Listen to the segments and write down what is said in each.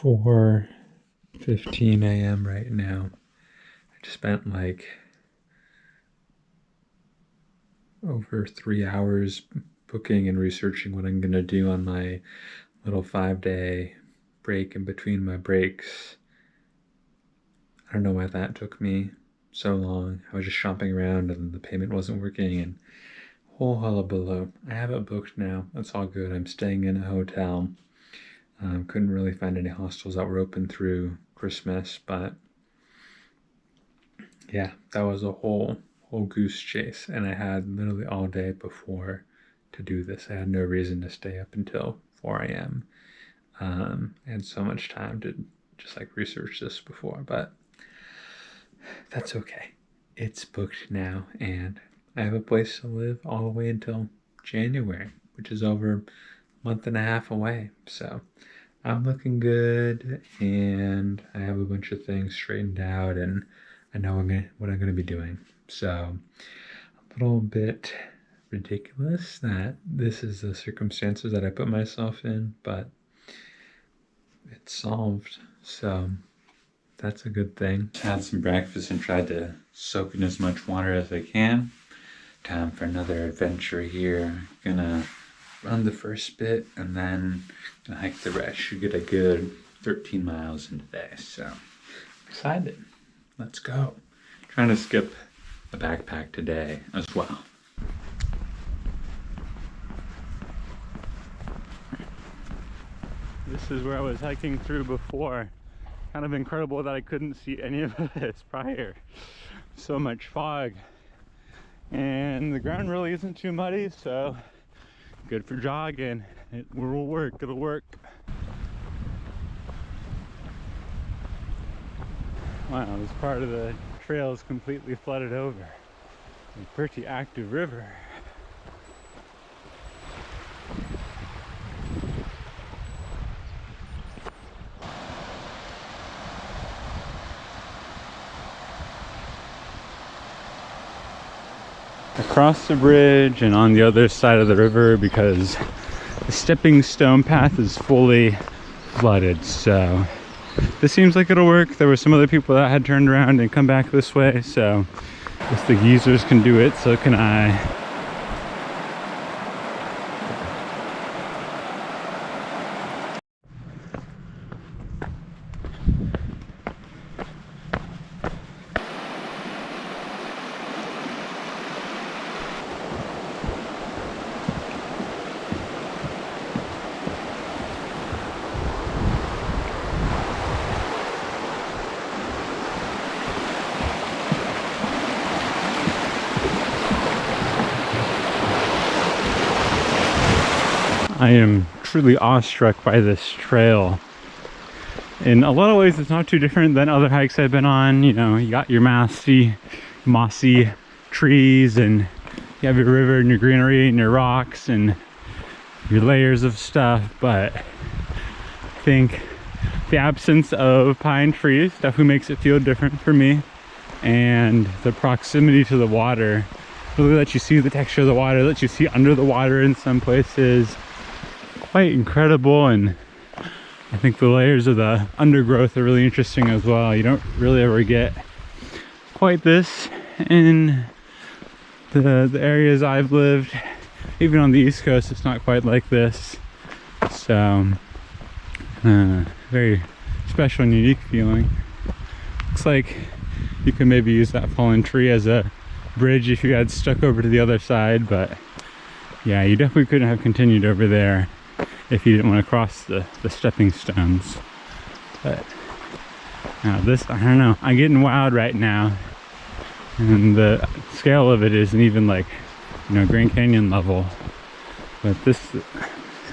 4:15 a.m. right now. I just spent like over 3 hours booking and researching what I'm gonna do on my little 5-day break in between my breaks. I don't know why that took me so long. I was just shopping around and the payment wasn't working and whole hullabaloo. I have it booked now. That's all good. I'm staying in a hotel. Couldn't really find any hostels that were open through Christmas, but yeah, that was a whole goose chase, and I had literally all day before to do this. I had no reason to stay up until 4 a.m. I had so much time to just like research this before, but that's okay. It's booked now, and I have a place to live all the way until January, which is over a month and a half away. So I'm looking good, and I have a bunch of things straightened out, and I know what I'm gonna be doing. So a little bit ridiculous that this is the circumstances that I put myself in, but it's solved. So that's a good thing. Had some breakfast and tried to soak in as much water as I can. Time for another adventure here. Gonna run the first bit and then gonna hike the rest. Should get a good 13 miles in today, so excited. Let's go. Trying to skip a backpack today as well. This is where I was hiking through before. Kind of incredible that I couldn't see any of this prior. So much fog. And the ground really isn't too muddy, so good for jogging. It will work, it'll work. Wow, this part of the trail is completely flooded over. A pretty active river. Across the bridge and on the other side of the river because the stepping stone path is fully flooded, so this seems like it'll work. There were some other people that had turned around and come back this way, so if the geezers can do it, so can I. I am truly awestruck by this trail. In a lot of ways, it's not too different than other hikes I've been on. You know, you got your mossy trees, and you have your river and your greenery and your rocks and your layers of stuff, but I think the absence of pine trees definitely makes it feel different for me, and the proximity to the water really lets you see the texture of the water, lets you see under the water in some places. Quite incredible, and I think the layers of the undergrowth are really interesting as well. You don't really ever get quite this in the areas I've lived. Even on the East Coast, it's not quite like this. So, very special and unique feeling. Looks like you could maybe use that fallen tree as a bridge if you had stuck over to the other side, but yeah, you definitely couldn't have continued over there if you didn't want to cross the stepping stones. But now this, I don't know, I'm getting wild right now, and the scale of it isn't even like, you know, Grand Canyon level, but this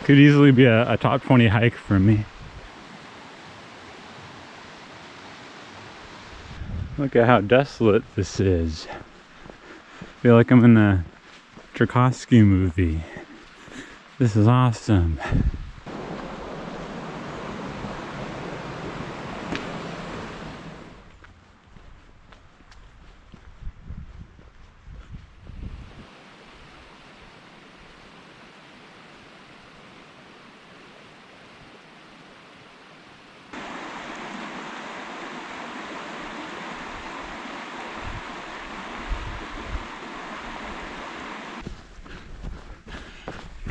could easily be a top 20 hike for me. Look at how desolate this is. I feel like I'm in a Tarkovsky movie. This is awesome.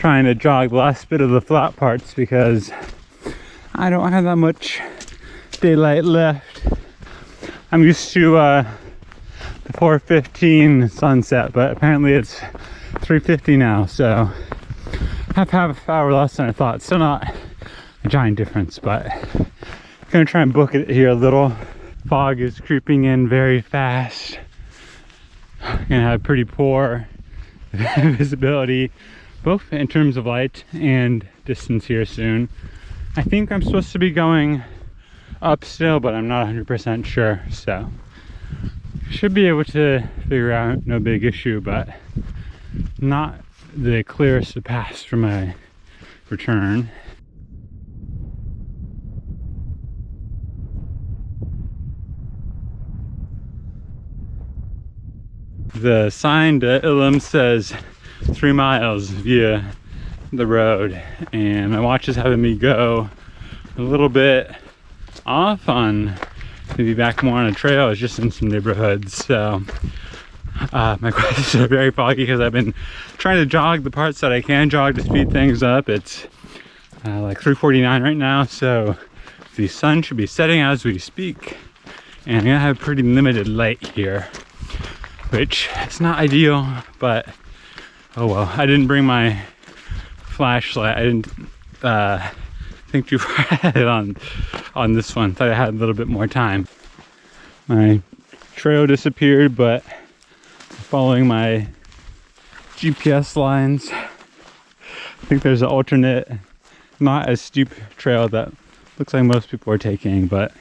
trying to jog the last bit of the flat parts because I don't have that much daylight left. I'm used to the 4:15 sunset, but apparently it's 3:50 now, so half hour less than I thought. Still not a giant difference, but I'm gonna try and book it here a little. Fog is creeping in very fast. Gonna have pretty poor visibility, both in terms of light and distance here soon. I think I'm supposed to be going up still, but I'm not 100% sure, so should be able to figure out, no big issue, but not the clearest of paths for my return. The sign to Ilim says 3 miles via the road, and my watch is having me go a little bit off on maybe back more on a trail. It's just in some neighborhoods, so my glasses are very foggy because I've been trying to jog the parts that I can jog to speed things up. It's like 3:49 right now, so the sun should be setting as we speak, and I'm gonna have pretty limited light here, which is not ideal, but oh well. I didn't bring my flashlight. I didn't think too far ahead on this one. Thought I had a little bit more time. My trail disappeared, but following my GPS lines, I think there's an alternate, not as steep trail that looks like most people are taking, but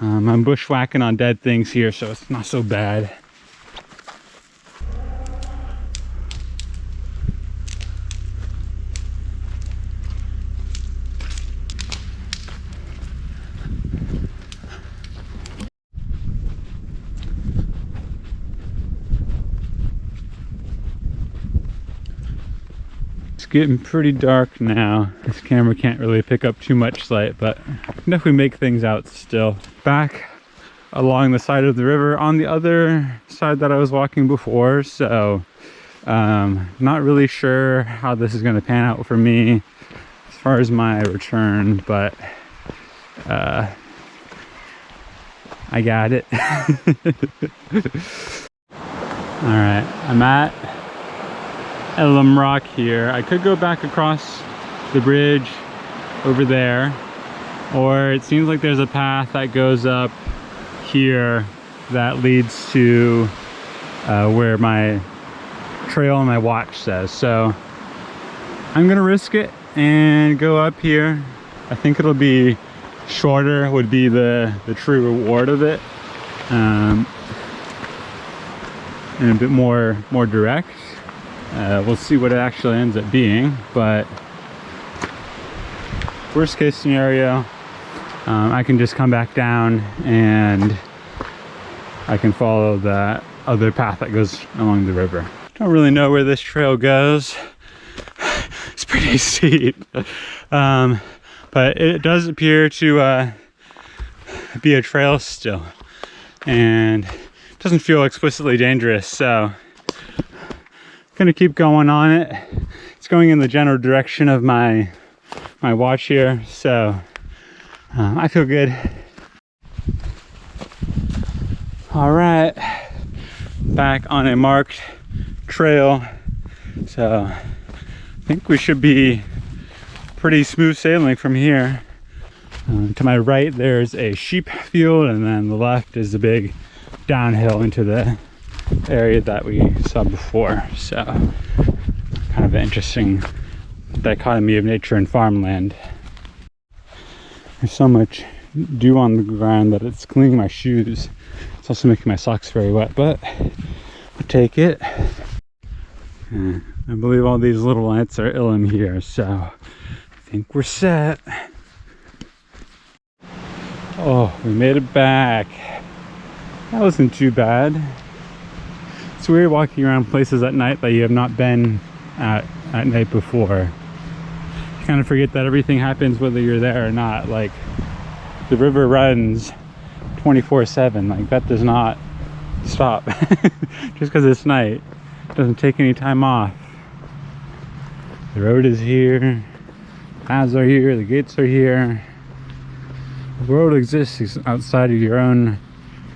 I'm bushwhacking on dead things here, so it's not so bad. It's getting pretty dark now. This camera can't really pick up too much light, but I can definitely make things out still. Back along the side of the river on the other side that I was walking before, so not really sure how this is going to pan out for me as far as my return, but I got it. All right, I'm at Elim Rock here. I could go back across the bridge over there, or it seems like there's a path that goes up here that leads to where my trail on my watch says. So I'm gonna risk it and go up here. I think it'll be shorter, would be the true reward of it, and a bit more direct. We'll see what it actually ends up being, but worst case scenario, I can just come back down and I can follow that other path that goes along the river. Don't really know where this trail goes. It's pretty steep, but it does appear to be a trail still, and it doesn't feel explicitly dangerous, so gonna keep going on it. It's going in the general direction of my watch here, so I feel good. All right, back on a marked trail, so I think we should be pretty smooth sailing from here. To my right there's a sheep field, and then the left is a big downhill into the area that we saw before, so kind of an interesting dichotomy of nature and farmland. There's so much dew on the ground that it's cleaning my shoes. It's also making my socks very wet, but I'll take it. I believe all these little lights are Ilim here, so I think we're set. Oh, we made it back. That wasn't too bad. It's weird walking around places at night that you have not been at night before. You kind of forget that everything happens whether you're there or not. Like, the river runs 24/7. Like, that does not stop. Just because it's night, it doesn't take any time off. The road is here, paths are here, the gates are here. The world exists outside of your own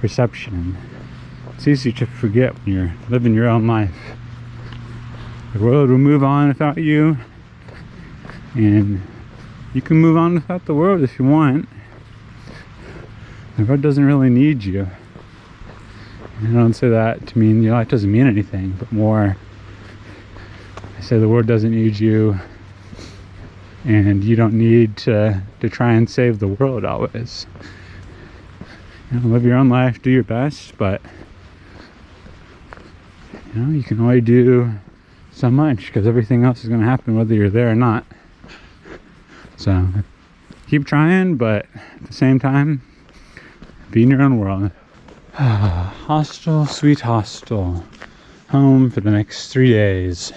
perception. It's easy to forget when you're living your own life. The world will move on without you, and you can move on without the world if you want. The world doesn't really need you. And I don't say that to mean your life doesn't mean anything, but more, I say the world doesn't need you, and you don't need to try and save the world always. Live your own life, do your best, but you can only do so much because everything else is going to happen whether you're there or not. So keep trying, but at the same time, be in your own world. Hostel, sweet hostel. Home for the next 3 days.